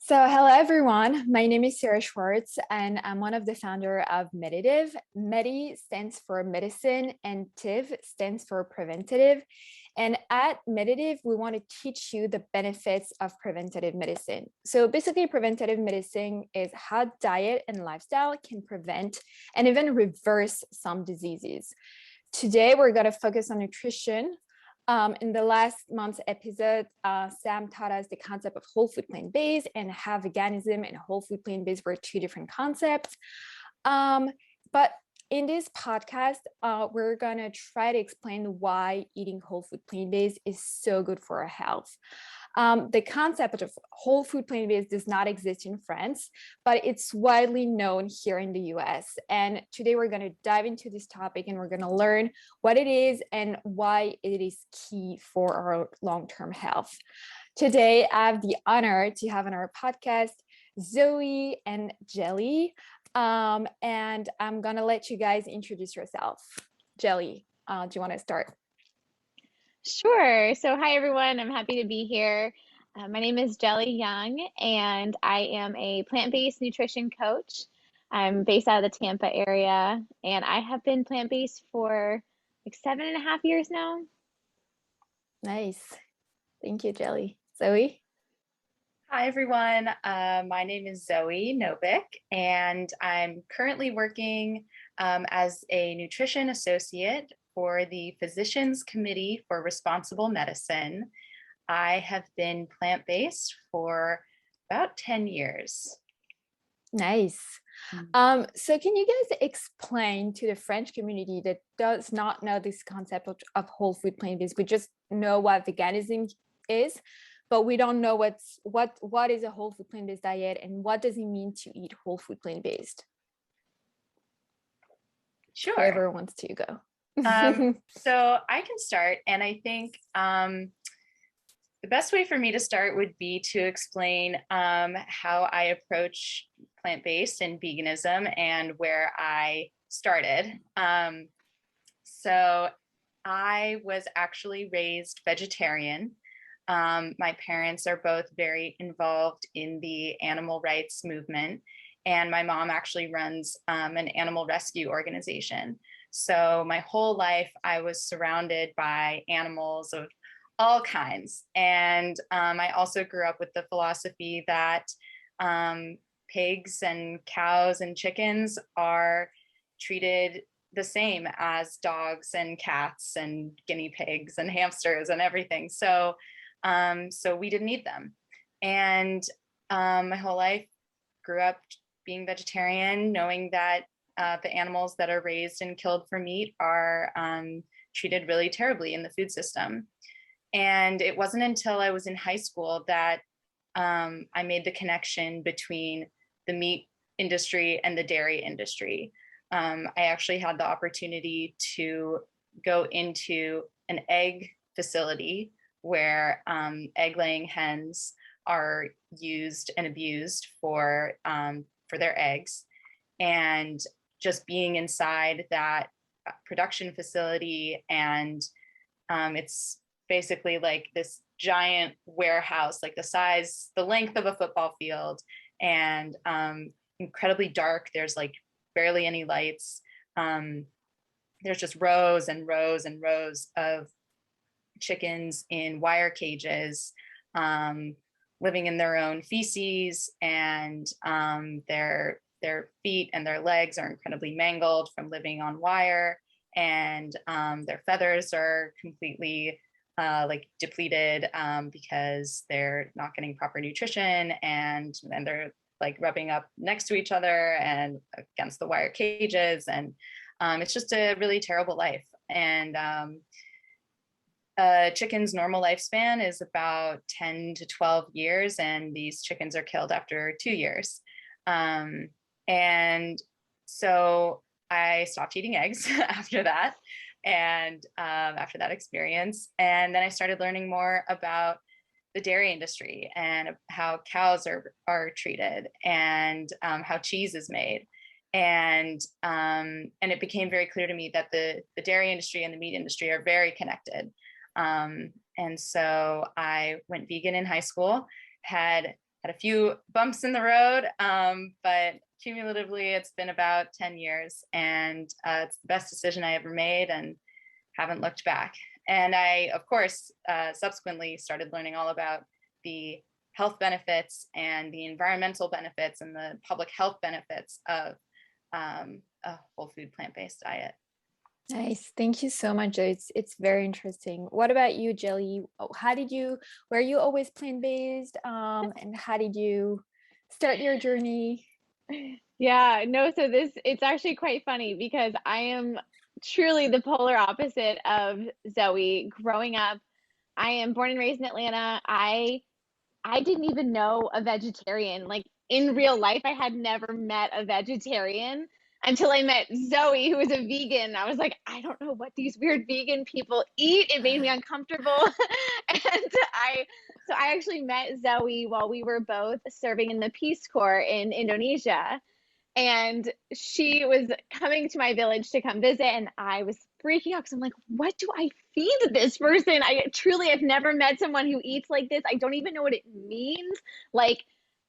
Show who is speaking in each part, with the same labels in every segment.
Speaker 1: Hello everyone. My name is Sarah Schwartz, and I'm one of the founder of Meditive. Medi stands for medicine, and tive stands for preventative. And at Meditive, we want to teach you the benefits of preventative medicine. So basically, preventative medicine is how diet and lifestyle can prevent and even reverse some diseases. Today, we're going to focus on nutrition. In the last month's episode, Sam taught us the concept of whole food plant-based and how veganism and whole food plant-based were two different concepts. But in this podcast, we're going to try to explain why eating whole food plant-based is so good for our health. The concept of whole food plant-based does not exist in France, but it's widely known here in the US. And today we're going to dive into this topic and we're going to learn what it is and why it is key for our long-term health. Today, I have the honor to have on our podcast Zoe and Jelly. And I'm going to let you guys introduce yourself. Jelly, do you want to start?
Speaker 2: Sure. So, hi everyone. I'm happy to be here. My name is Jelly Young, and I am a plant-based nutrition coach. I'm based out of the Tampa area, and I have been plant-based for like 7.5 years now.
Speaker 1: Nice. Thank you, Jelly. Zoe?
Speaker 3: Hi, everyone. My name is Zoe Novik, and I'm currently working as a nutrition associate for the Physicians Committee for Responsible Medicine. I have been plant-based for about 10 years.
Speaker 1: Nice. So can you guys explain to the French community that does not know this concept of whole food plant-based? We just know what veganism is, but we don't know what is a whole food plant-based diet and what does it mean to eat whole food plant-based?
Speaker 3: Sure.
Speaker 1: Whoever wants to go.
Speaker 3: So I can start, and I think the best way for me to start would be to explain how I approach plant-based and veganism and where I started. So I was actually raised vegetarian. My parents are both very involved in the animal rights movement, and my mom actually runs an animal rescue organization. So my whole life, I was surrounded by animals of all kinds. And I also grew up with the philosophy that pigs and cows and chickens are treated the same as dogs and cats and guinea pigs and hamsters and everything. So we didn't eat them. And my whole life grew up being vegetarian, knowing that the animals that are raised and killed for meat are treated really terribly in the food system. And it wasn't until I was in high school that I made the connection between the meat industry and the dairy industry. I actually had the opportunity to go into an egg facility where egg-laying hens are used and abused for their eggs. And just being inside that production facility, and it's basically like this giant warehouse, like the length of a football field, and incredibly dark. There's like barely any lights. There's just rows and rows and rows of chickens in wire cages, living in their own feces, and their feet and their legs are incredibly mangled from living on wire, and their feathers are completely like depleted because they're not getting proper nutrition, and they're like rubbing up next to each other and against the wire cages, and it's just a really terrible life. And a chicken's normal lifespan is about 10 to 12 years, and these chickens are killed after 2 years. And so I stopped eating eggs after that, and after that experience. And then I started learning more about the dairy industry and how cows are treated, and how cheese is made. And it became very clear to me that the dairy industry and the meat industry are very connected. And so I went vegan in high school, had had a few bumps in the road, but cumulatively it's been about 10 years, and it's the best decision I ever made and haven't looked back. And I, of course, subsequently started learning all about the health benefits and the environmental benefits and the public health benefits of a whole food plant-based diet.
Speaker 1: Nice. Thank you so much. It's very interesting. What about you, Jelly? Were you always plant-based? And how did you start your journey?
Speaker 2: Yeah, no, so it's actually quite funny because I am truly the polar opposite of Zoe. Growing up, I am born and raised in Atlanta. I didn't even know a vegetarian. Like in real life, I had never met a vegetarian until I met Zoe, who was a vegan. I was like, I don't know what these weird vegan people eat. It made me uncomfortable. And I actually met Zoe while we were both serving in the Peace Corps in Indonesia. And she was coming to my village to come visit, and I was freaking out because I'm like, what do I feed this person? I've never met someone who eats like this. I don't even know what it means. Like,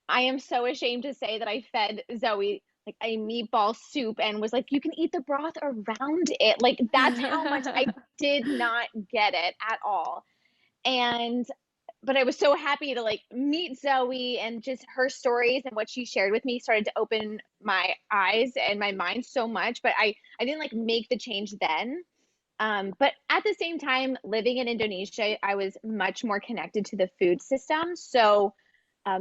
Speaker 2: I am so ashamed to say that I fed Zoe like a meatball soup and was like, you can eat the broth around it. Like, that's how much I did not get it at all. And but I was so happy to like meet Zoe, and just her stories and what she shared with me started to open my eyes and my mind so much. But I didn't like make the change then. But at the same time, living in Indonesia, I was much more connected to the food system. So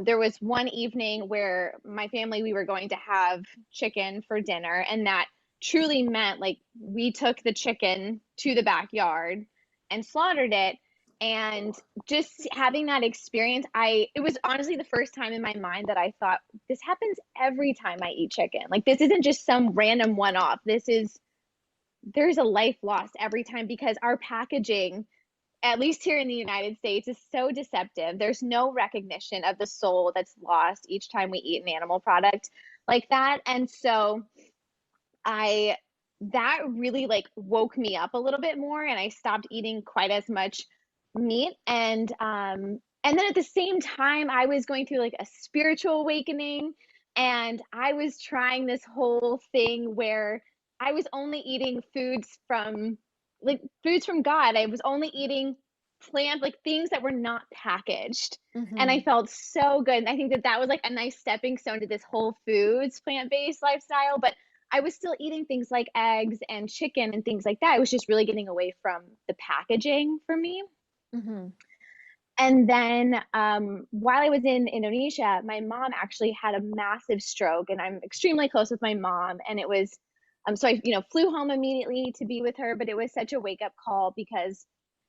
Speaker 2: there was one evening where my family, we were going to have chicken for dinner, and that truly meant like we took the chicken to the backyard and slaughtered it. And just having that experience, it was honestly the first time in my mind that I thought, this happens every time I eat chicken. Like, this isn't just some random one-off. There's a life lost every time, because our packaging, at least here in the United States, is so deceptive. There's no recognition of the soul that's lost each time we eat an animal product like that. And so that really like woke me up a little bit more, and I stopped eating quite as much meat. And then at the same time, I was going through like a spiritual awakening, and I was trying this whole thing where I was only eating foods from God. I was only eating like things that were not packaged. And I felt so good. And I think that was like a nice stepping stone to this whole foods plant-based lifestyle. But I was still eating things like eggs and chicken and things like that. I was just really getting away from the packaging for me.
Speaker 1: Mm-hmm.
Speaker 2: And then while I was in Indonesia, my mom actually had a massive stroke, and I'm extremely close with my mom. And it was, so I, flew home immediately to be with her, but it was such a wake up call because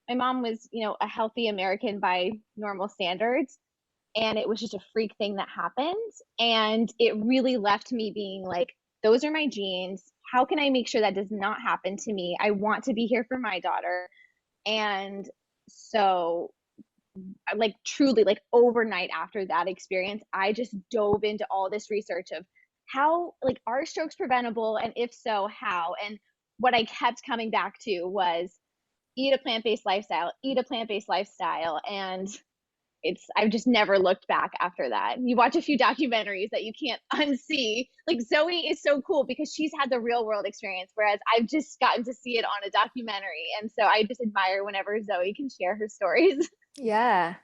Speaker 2: my mom was, a healthy American by normal standards. And it was just a freak thing that happened. And it really left me being like, those are my genes. How can I make sure that does not happen to me? I want to be here for my daughter. And so like truly like overnight after that experience, I just dove into all this research of how, like, are strokes preventable, and if so, how? And what I kept coming back to was eat a plant-based lifestyle, eat a plant-based lifestyle. And I've just never looked back after that. You watch a few documentaries that you can't unsee. Like, Zoe is so cool because she's had the real world experience, whereas I've just gotten to see it on a documentary. And so I just admire whenever Zoe can share her stories.
Speaker 1: Yeah.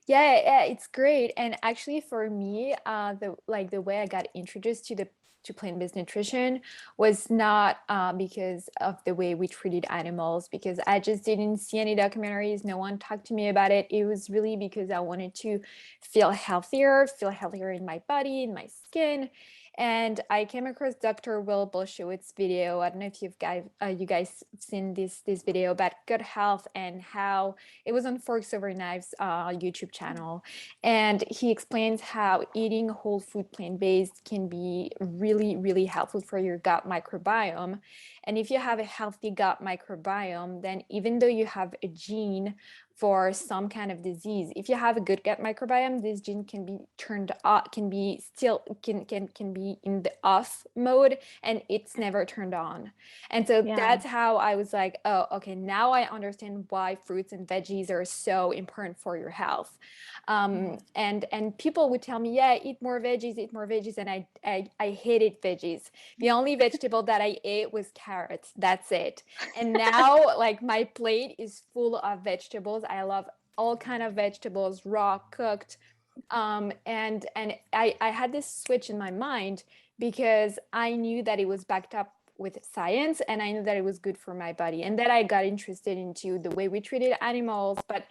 Speaker 1: Yeah, it's great. And actually for me, the way I got introduced to plant-based nutrition was not because of the way we treated animals, because I just didn't see any documentaries. No one talked to me about it. It was really because I wanted to feel healthier in my body, in my skin. And I came across Dr. Will Bolshewitz's video. I don't know if you guys seen this video about gut health, and how it was on Forks Over Knives YouTube channel. And he explains how eating whole food plant-based can be really, really helpful for your gut microbiome. And if you have a healthy gut microbiome, then even though you have a gene for some kind of disease. If you have a good gut microbiome, this gene can be turned off, can be in the off mode, and it's never turned on. And so that's how I was like, oh, okay, now I understand why fruits and veggies are so important for your health. And people would tell me, yeah, eat more veggies, and I hated veggies. The only vegetable that I ate was carrots. That's it. And now, like, my plate is full of vegetables. I love all kind of vegetables, raw, cooked. And I had this switch in my mind because I knew that it was backed up with science, and I knew that it was good for my body, and that I got interested into the way we treated animals. But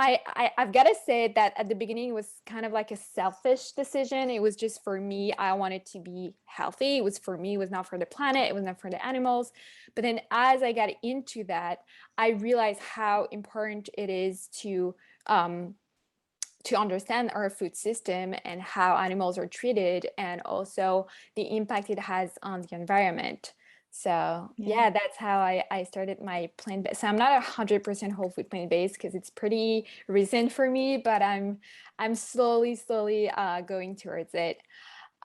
Speaker 1: I've got to say that at the beginning it was kind of like a selfish decision. It was just for me. I wanted to be healthy. It was for me. It was not for the planet. It was not for the animals. But then as I got into that, I realized how important it is to understand our food system and how animals are treated, and also the impact it has on the environment. So yeah, that's how I started my plant-based. So I'm not 100% whole food plant-based because it's pretty recent for me, but I'm slowly going towards it.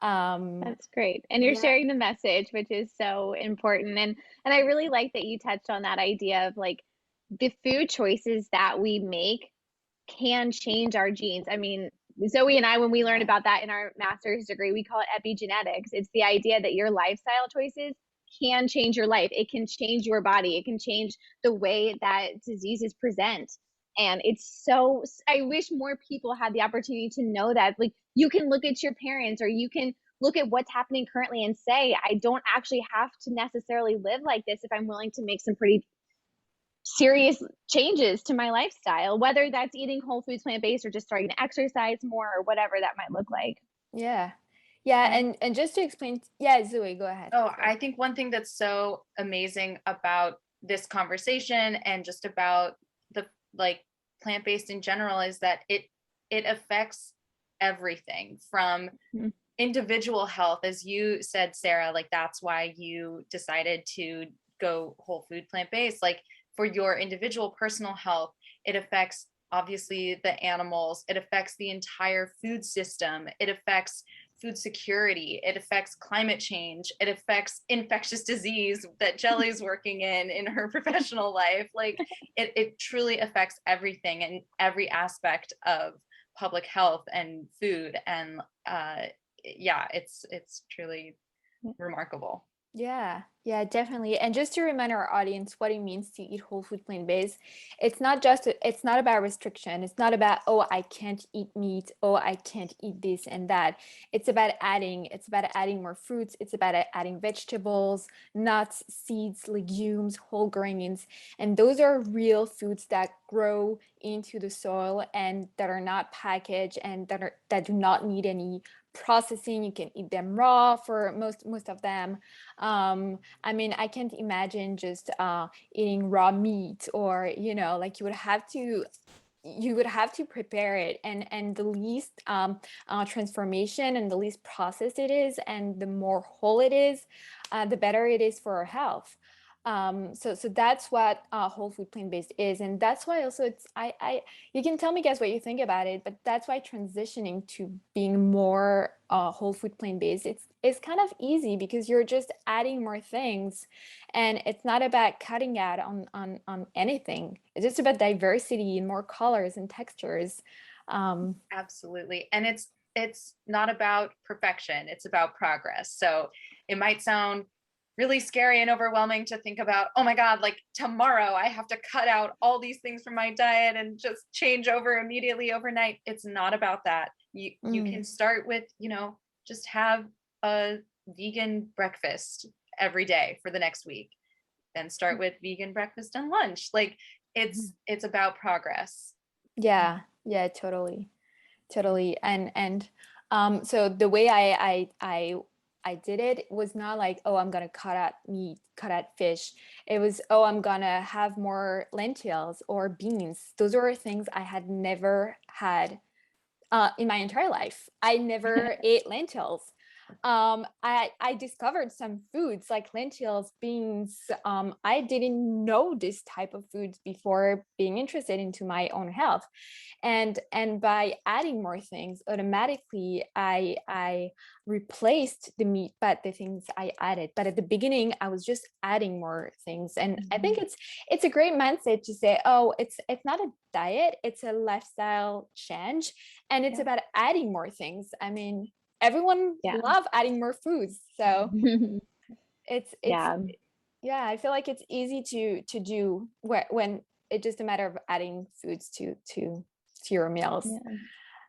Speaker 2: That's great. And you're sharing the message, which is so important. And I really like that you touched on that idea of like the food choices that we make can change our genes. I mean, Zoe and I, when we learned about that in our master's degree, we call it epigenetics. It's the idea that your lifestyle choices can change your life. It can change your body. It can change the way that diseases present. And it's so, I wish more people had the opportunity to know that. Like, you can look at your parents, or you can look at what's happening currently and say, I don't actually have to necessarily live like this if I'm willing to make some pretty serious changes to my lifestyle, whether that's eating whole foods, plant-based, or just starting to exercise more, or whatever that might look like.
Speaker 1: Yeah. And just to explain, Zoe, go ahead.
Speaker 3: Oh, I think one thing that's so amazing about this conversation and just about the plant-based in general is that it affects everything from individual health, as you said, Sarah. Like, that's why you decided to go whole food plant-based. Like, for your individual personal health, it affects obviously the animals, it affects the entire food system, it affects food security, it affects climate change, it affects infectious disease that Jelly's working in her professional life. Like, it truly affects everything and every aspect of public health and food. And it's truly remarkable.
Speaker 1: Yeah, definitely. And just to remind our audience what it means to eat whole food plant-based, it's not about restriction. It's not about, oh, I can't eat meat, oh, I can't eat this and that. It's about adding more fruits. It's about adding vegetables, nuts, seeds, legumes, whole grains. And those are real foods that grow into the soil and that are not packaged and that do not need any processing. You can eat them raw for most of them. I mean, I can't imagine just eating raw meat, or like you would have to prepare it, and the least transformation and the least processed it is, and the more whole it is, the better it is for our health. So that's what whole food plant-based is, and that's why also it's you can tell me guys what you think about it, but that's why transitioning to being more whole food plant-based, it's kind of easy because you're just adding more things, and it's not about cutting out on anything. It's just about diversity and more colors and textures.
Speaker 3: Absolutely. And it's not about perfection, it's about progress. So it might sound really scary and overwhelming to think about, oh my God, like tomorrow I have to cut out all these things from my diet and just change over immediately overnight. It's not about that. You can start with, just have a vegan breakfast every day for the next week. Then start with vegan breakfast and lunch. Like, it's about progress.
Speaker 1: Yeah, totally. And so the way I did it was not like, oh, I'm gonna cut out meat, cut out fish. It was, oh, I'm gonna have more lentils or beans. Those are things I had never had in my entire life. I never ate lentils. I discovered some foods like lentils, beans. I didn't know this type of foods before being interested into my own health. And by adding more things, automatically I replaced the meat, but the things I added. But at the beginning, I was just adding more things. And I think it's a great mindset to say, oh, it's not a diet, it's a lifestyle change. And it's about adding more things. I mean, everyone love adding more foods. So it's
Speaker 2: Yeah.
Speaker 1: yeah, I feel like it's easy to do when it's just a matter of adding foods to your meals.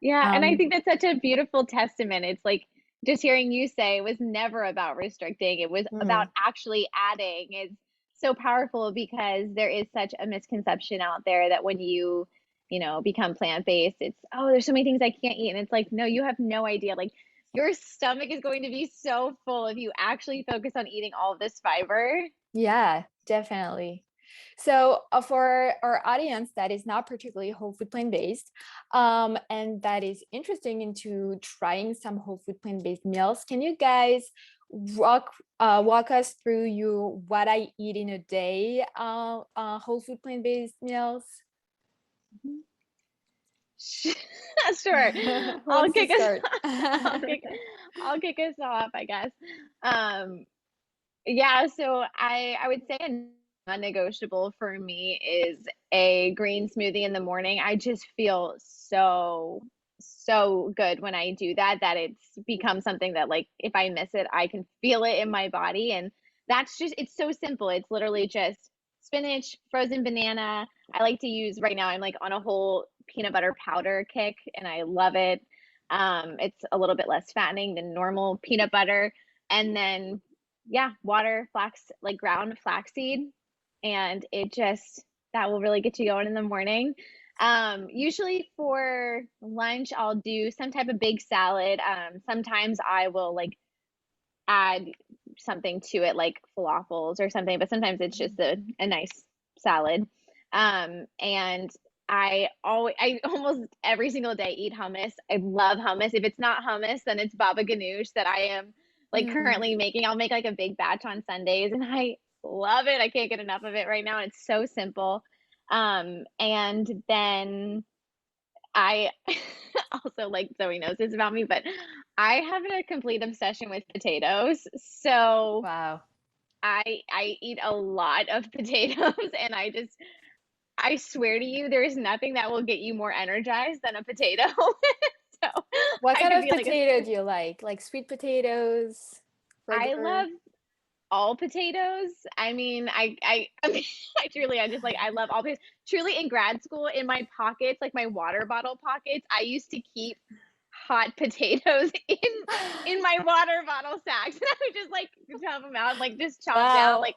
Speaker 2: Yeah. And I think that's such a beautiful testament. It's like just hearing you say it was never about restricting, it was about actually adding is so powerful because there is such a misconception out there that when you know, become plant-based, it's, oh, there's so many things I can't eat. And it's like, no, you have no idea. Like your stomach is going to be so full if you actually focus on eating all of this fiber.
Speaker 1: Yeah, definitely. So for our audience that is not particularly whole food plant-based, and that is interesting into trying some whole food plant-based meals, can you guys walk us through what I eat in a day whole food plant-based meals?
Speaker 2: Sure.
Speaker 1: I'll kick us.
Speaker 2: I'll kick us off, I guess. Yeah, so I would say a non-negotiable for me is a green smoothie in the morning. I just feel so good when I do that it's become something that like if I miss it, I can feel it in my body. And that's just it's so simple. It's literally just spinach, frozen banana. I like to use right now, I'm like on a whole peanut butter powder kick and I love it. It's a little bit less fattening than normal peanut butter. And then water, like ground flaxseed, and it just that will really get you going in the morning. Usually for lunch, I'll do some type of big salad. Sometimes I will like add something to it, like falafels or something, but sometimes it's just a nice salad. And I almost every single day eat hummus. I love hummus. If it's not hummus, then it's baba ganoush that I am like currently making. I'll make like a big batch on Sundays and I love it. I can't get enough of it right now. It's so simple. And then I also, like Zoe knows this about me, but I have a complete obsession with potatoes. So
Speaker 1: Wow.
Speaker 2: I eat a lot of potatoes and I swear to you, there is nothing that will get you more energized than a potato. So
Speaker 1: What
Speaker 2: I
Speaker 1: kind
Speaker 2: could
Speaker 1: of
Speaker 2: be like
Speaker 1: potato do you like? Like sweet potatoes,
Speaker 2: I
Speaker 1: regular?
Speaker 2: love all potatoes. I mean, I just like I love all potatoes. Truly, in grad school, in my pockets, like my water bottle pockets, I used to keep hot potatoes in my water bottle sacks, and I would just like chop them out, like just chomp down,
Speaker 1: Wow.
Speaker 2: like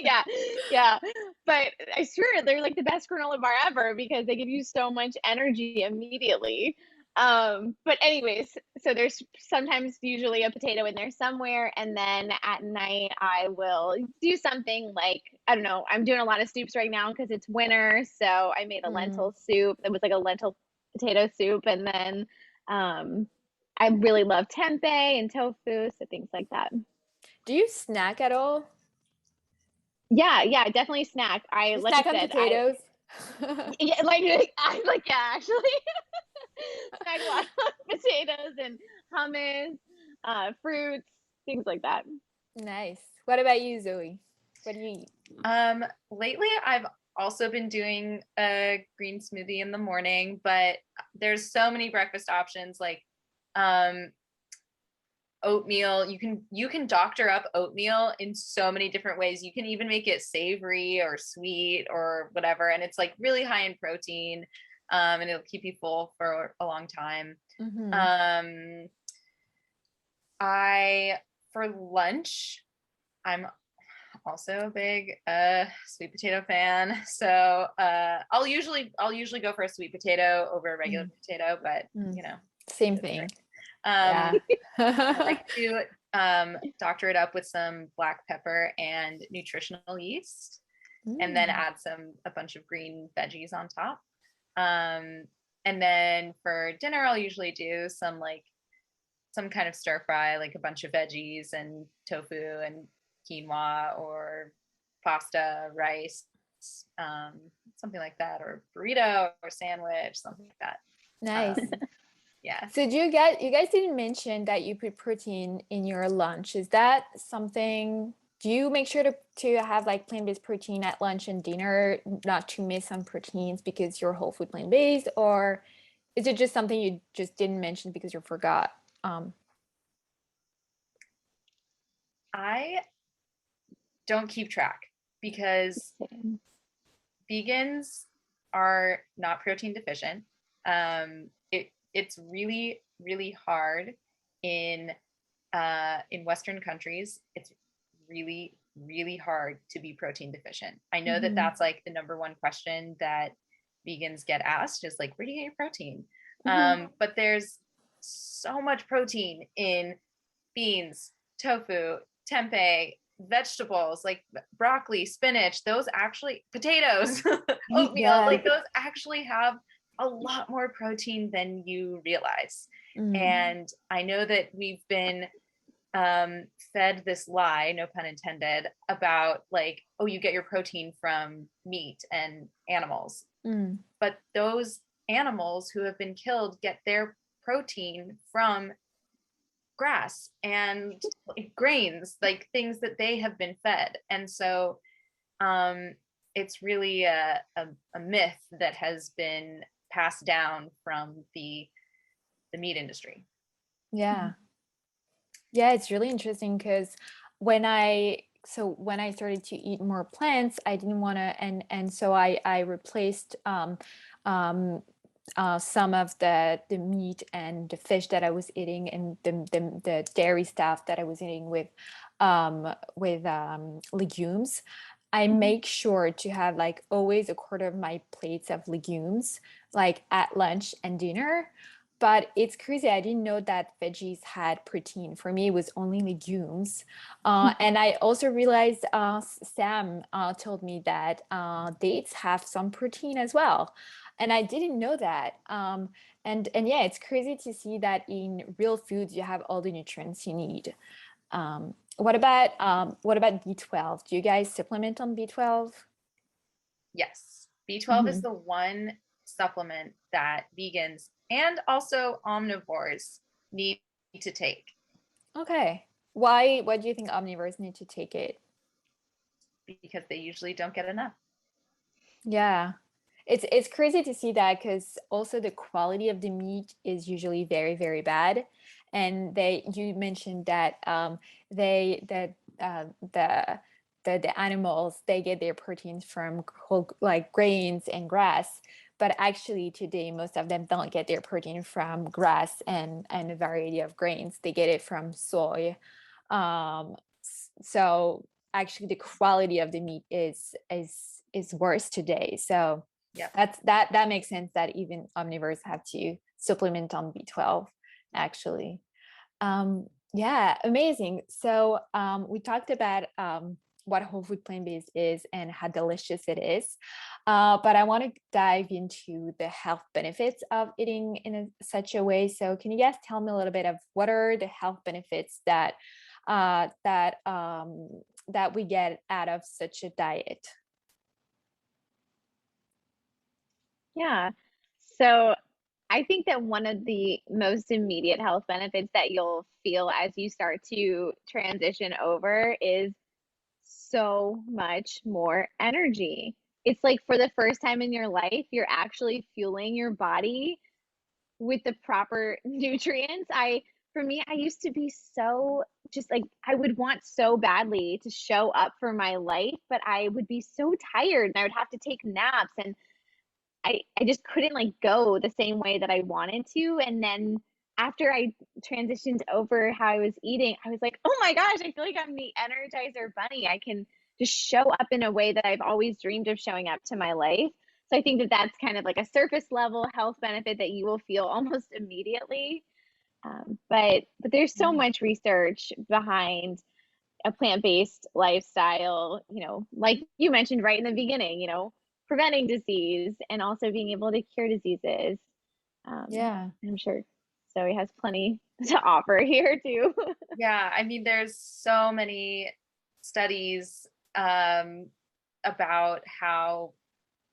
Speaker 2: yeah, yeah. But I swear they're like the best granola bar ever because they give you so much energy immediately. But anyways, so there's sometimes usually a potato in there somewhere, and then at night I will do something like I don't know. I'm doing a lot of soups right now because it's winter, so I made a lentil soup. It was like a lentil potato soup, and then I really love tempeh and tofu, so things like that.
Speaker 1: Do you snack at all?
Speaker 2: Yeah, definitely snack. I
Speaker 1: You
Speaker 2: like I
Speaker 1: snack on
Speaker 2: said, I
Speaker 1: potatoes?
Speaker 2: yeah, I like yeah, actually snack a lot of potatoes and hummus, fruits, things like that.
Speaker 1: Nice. What about you, Zoe? What do you eat?
Speaker 3: Lately I've also been doing a green smoothie in the morning, but there's so many breakfast options like oatmeal. You can doctor up oatmeal in so many different ways. You can even make it savory or sweet or whatever, and it's like really high in protein, and it'll keep you full for a long time. I for lunch, I'm also a big sweet potato fan. So I'll usually go for a sweet potato over a regular potato, but you know,
Speaker 1: Same thing.
Speaker 3: I
Speaker 1: Yeah.
Speaker 3: like to doctor it up with some black pepper and nutritional yeast, and then add a bunch of green veggies on top. And then for dinner, I'll usually do some like some kind of stir fry, like a bunch of veggies and tofu and quinoa or pasta, rice, something like that, or burrito or sandwich, something like that.
Speaker 1: Nice.
Speaker 3: Yeah.
Speaker 1: So you guys didn't mention that you put protein in your lunch. Is that something, do you make sure to have like plant-based protein at lunch and dinner, not to miss some proteins because you're whole food plant-based, or is it just something you just didn't mention because you forgot?
Speaker 3: I don't keep track because vegans are not protein deficient. It's really, really hard in Western countries. It's really, really hard to be protein deficient. I know that that's like the number one question that vegans get asked, is like, where do you get your protein? But there's so much protein in beans, tofu, tempeh, vegetables like broccoli, spinach, those actually, potatoes, oatmeal, like those actually have a lot more protein than you realize. And I know that we've been fed this lie, no pun intended, about like, oh, you get your protein from meat and animals. But those animals who have been killed get their protein from grass and like grains, like things that they have been fed. And so it's really a myth that has been passed down from the meat industry.
Speaker 1: Yeah, it's really interesting because when I started to eat more plants, I didn't want to, and so I replaced some of the meat and the fish that I was eating and the dairy stuff that I was eating with legumes. I make sure to have like always a quarter of my plates of legumes, like at lunch and dinner. But it's crazy. I didn't know that veggies had protein. For me, it was only legumes. And I also realized Sam told me that dates have some protein as well. And I didn't know that. And yeah, it's crazy to see that in real foods, you have all the nutrients you need. What about B12? Do you guys supplement on B12?
Speaker 3: Yes. B12 is the one supplement that vegans and also omnivores need to take.
Speaker 1: Okay. Why do you think omnivores need to take it?
Speaker 3: Because they usually don't get enough.
Speaker 1: Yeah. It's crazy to see that, because also the quality of the meat is usually very, very bad. And you mentioned that the animals, they get their proteins from whole, like grains and grass, but actually today most of them don't get their protein from grass and a variety of grains. They get it from soy. So actually the quality of the meat is worse today. So that makes sense that even omnivores have to supplement on B12 actually. Yeah, amazing. So we talked about what whole food plant-based is and how delicious it is. But I want to dive into the health benefits of eating in such a way. So can you guys tell me a little bit of what are the health benefits that we get out of such a diet?
Speaker 2: Yeah. So I think that one of the most immediate health benefits that you'll feel as you start to transition over is so much more energy. It's like for the first time in your life, you're actually fueling your body with the proper nutrients. For me, I used to be so just like, I would want so badly to show up for my life, but I would be so tired and I would have to take naps, and I just couldn't like go the same way that I wanted to. And then after I transitioned over how I was eating, I was like, oh my gosh, I feel like I'm the Energizer Bunny. I can just show up in a way that I've always dreamed of showing up to my life. So I think that that's kind of like a surface level health benefit that you will feel almost immediately. But there's so much research behind a plant-based lifestyle, like you mentioned right in the beginning, preventing disease and also being able to cure diseases.
Speaker 1: Yeah.
Speaker 2: I'm sure Zoe has plenty to offer here too.
Speaker 3: Yeah, I mean, there's so many studies about how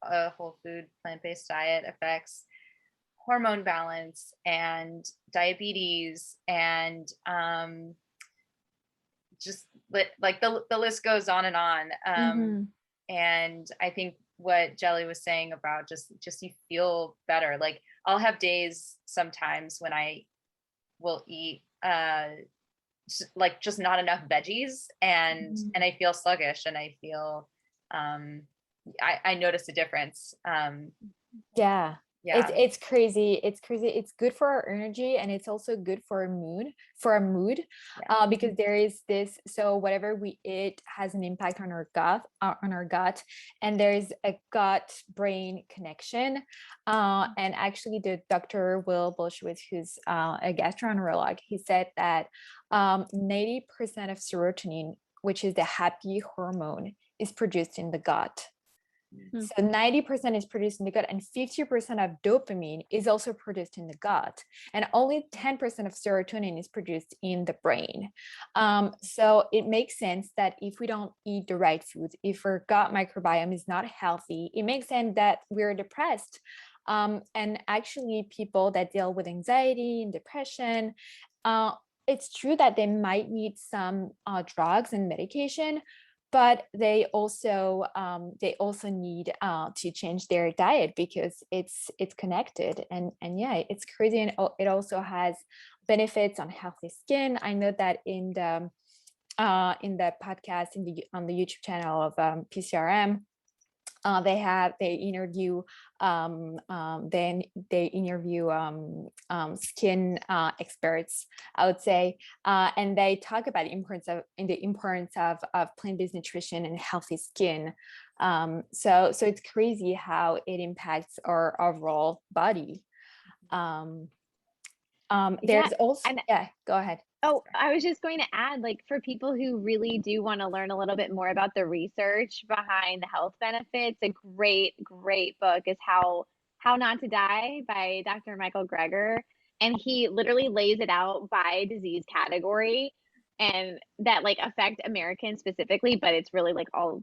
Speaker 3: a whole food plant-based diet affects hormone balance and diabetes and just like the list goes on and on. And I think what Jelly was saying about just you feel better. Like I'll have days sometimes when I will eat like just not enough veggies and I feel sluggish and I feel I notice a difference.
Speaker 1: Yeah.
Speaker 3: Yeah.
Speaker 1: It's crazy. It's crazy. It's good for our energy and it's also good for our mood, because there is this, so whatever we eat has an impact on our gut, and there is a gut brain connection. And actually the Dr. Will Bolshewitz, who's a gastroenterologist, he said that 90% of serotonin, which is the happy hormone, is produced in the gut. So 90% is produced in the gut, and 50% of dopamine is also produced in the gut, and only 10% of serotonin is produced in the brain. So it makes sense that if we don't eat the right foods, if our gut microbiome is not healthy, it makes sense that we're depressed. And actually, people that deal with anxiety and depression, it's true that they might need some drugs and medication, but they also need to change their diet because it's connected. And yeah, it's crazy. And it also has benefits on healthy skin. I know that in the podcast, on the YouTube channel of PCRM, they interview skin experts, I would say, and they talk about the importance of plant-based nutrition and healthy skin. So it's crazy how it impacts our overall body. There's also, yeah, go ahead.
Speaker 2: Oh, I was just going to add, like, for people who really do want to learn a little bit more about the research behind the health benefits, a great book is How Not to Die by Dr. Michael Greger. And he literally lays it out by disease category and that like affect Americans specifically, but it's really like all,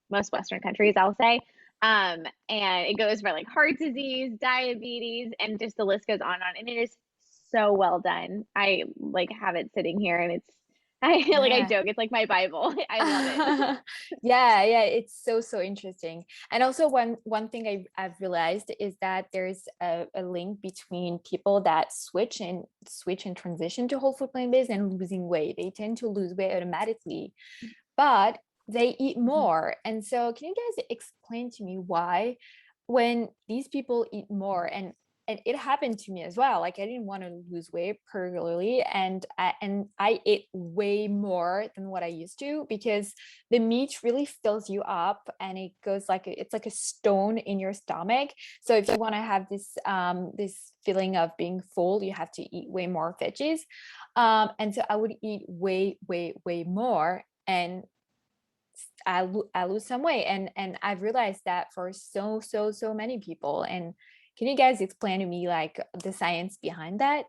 Speaker 2: most Western countries, I'll say. And it goes for like heart disease, diabetes, and just the list goes on and on. And it is so well done. I like have it sitting here and I joke, it's like my Bible. I love it.
Speaker 1: Yeah, it's so interesting. And also one thing I've realized is that there's a link between people that switch and transition to whole food plant-based and losing weight. They tend to lose weight automatically, but they eat more. And so can you guys explain to me why, when these people eat more, and it happened to me as well, like I didn't want to lose weight particularly, and I ate way more than what I used to, because the meat really fills you up and it goes like it's like a stone in your stomach. So if you want to have this this feeling of being full, you have to eat way more veggies. And so I would eat way more, and I lose some weight, and I've realized that for so many people. And can you guys explain to me like the science behind that?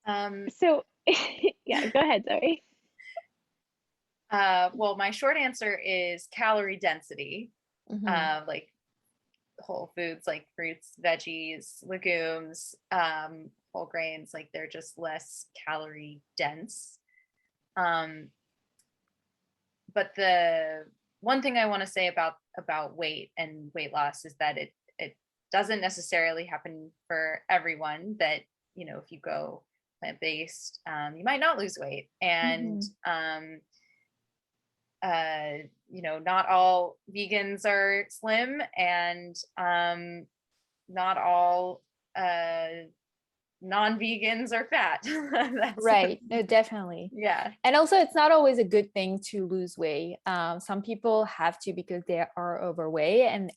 Speaker 2: So yeah, go ahead, Zoe.
Speaker 3: Well, my short answer is calorie density. Like whole foods, like fruits, veggies, legumes, whole grains, like they're just less calorie dense. But the one thing I want to say about weight and weight loss is that it doesn't necessarily happen for everyone. That, if you go plant-based, you might not lose weight. And not all vegans are slim, and not all non-vegans are fat.
Speaker 1: Right. No, definitely.
Speaker 3: Yeah.
Speaker 1: And also it's not always a good thing to lose weight. Some people have to because they are overweight, and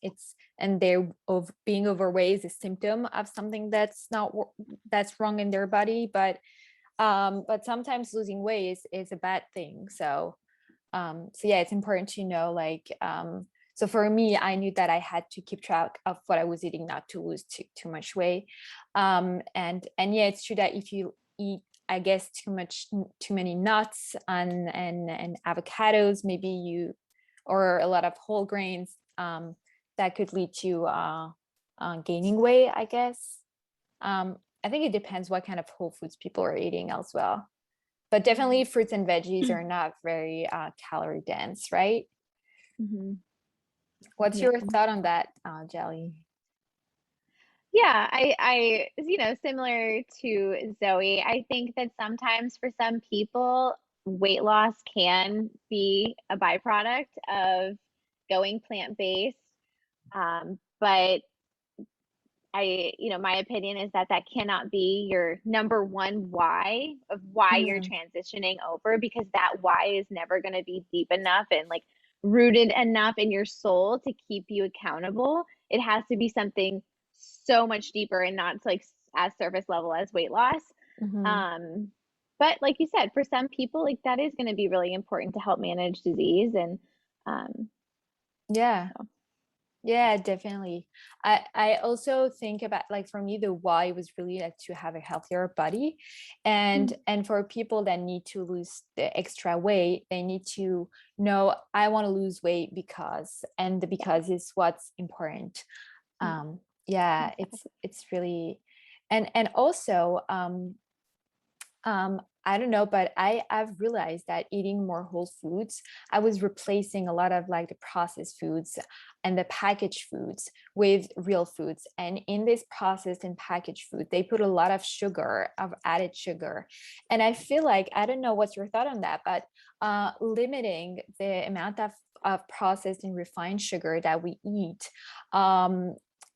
Speaker 1: being overweight is a symptom of something that's wrong in their body. But sometimes losing weight is a bad thing. So yeah, it's important to know, like, So for me, I knew that I had to keep track of what I was eating, not to lose too much weight. And yeah, it's true that if you eat, I guess, too many nuts and avocados, maybe or a lot of whole grains, that could lead to gaining weight, I guess. I think it depends what kind of whole foods people are eating as well. But definitely fruits and veggies are not very calorie dense, right?
Speaker 2: Mm-hmm.
Speaker 1: What's
Speaker 2: Yeah.
Speaker 1: your thought on that, Jelly?
Speaker 2: Yeah, similar to Zoe, I think that sometimes for some people, weight loss can be a byproduct of going plant-based. But my opinion is that that cannot be your number one why of why you're
Speaker 1: Mhm.
Speaker 2: transitioning over, because that why is never going to be deep enough and like rooted enough in your soul to keep you accountable. It has to be something so much deeper and not like as surface level as weight loss.
Speaker 1: Mhm.
Speaker 2: Um, but like you said, for some people, like that is going to be really important to help manage disease. And um,
Speaker 1: Yeah.
Speaker 2: so,
Speaker 1: Yeah, definitely. I also think about, like, for me, the why was really like to have a healthier body, and for people that need to lose the extra weight, they need to know, I want to lose weight because, and the
Speaker 2: yeah,
Speaker 1: because is what's important.
Speaker 2: yeah,
Speaker 1: Yeah,
Speaker 2: exactly.
Speaker 1: it's really, and also I don't know, but I've realized that eating more whole foods, I was replacing a lot of like the processed foods and the packaged foods with real foods. And in this processed and packaged food, they put a lot of sugar, of added sugar. And I feel like, I don't know what's your thought on that, but limiting the amount of processed and refined sugar that we eat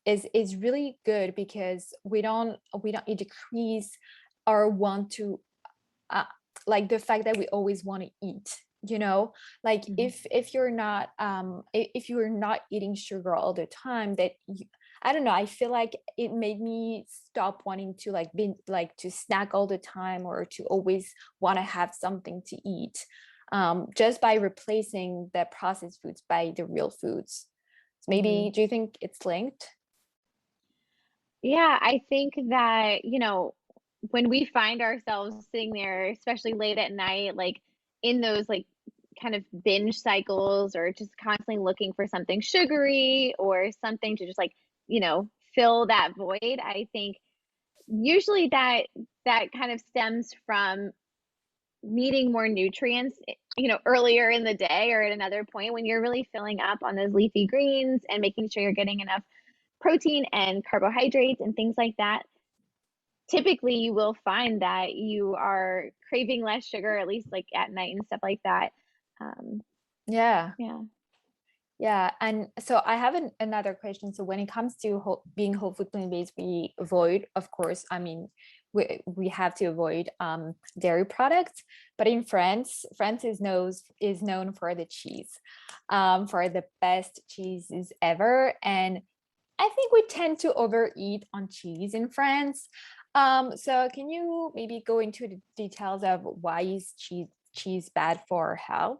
Speaker 1: is really good, because we don't decrease our want to, uh, like the fact that we always want to eat, like
Speaker 2: Hmm.
Speaker 1: if you're not if you're not eating sugar all the time, I don't know, I feel like it made me stop wanting to like be like to snack all the time, or to always want to have something to eat, just by replacing the processed foods by the real foods. So
Speaker 2: Hmm.
Speaker 1: maybe, do you think it's linked?
Speaker 2: Yeah, I think that, when we find ourselves sitting there, especially late at night, like in those like kind of binge cycles, or just constantly looking for something sugary or something to just like, fill that void, I think usually that kind of stems from needing more nutrients, earlier in the day or at another point when you're really filling up on those leafy greens and making sure you're getting enough protein and carbohydrates and things like that. Typically, you will find that you are craving less sugar, at least like at night and stuff like that. Um,
Speaker 1: Yeah.
Speaker 2: yeah.
Speaker 1: Yeah, and so I have another question. So when it comes to being whole food plant-based, we avoid, of course, I mean, we have to avoid dairy products. But in France, France is known for the cheese, for the best cheeses ever. And I think we tend to overeat on cheese in France. So can you maybe go into the details of why is cheese bad for our health?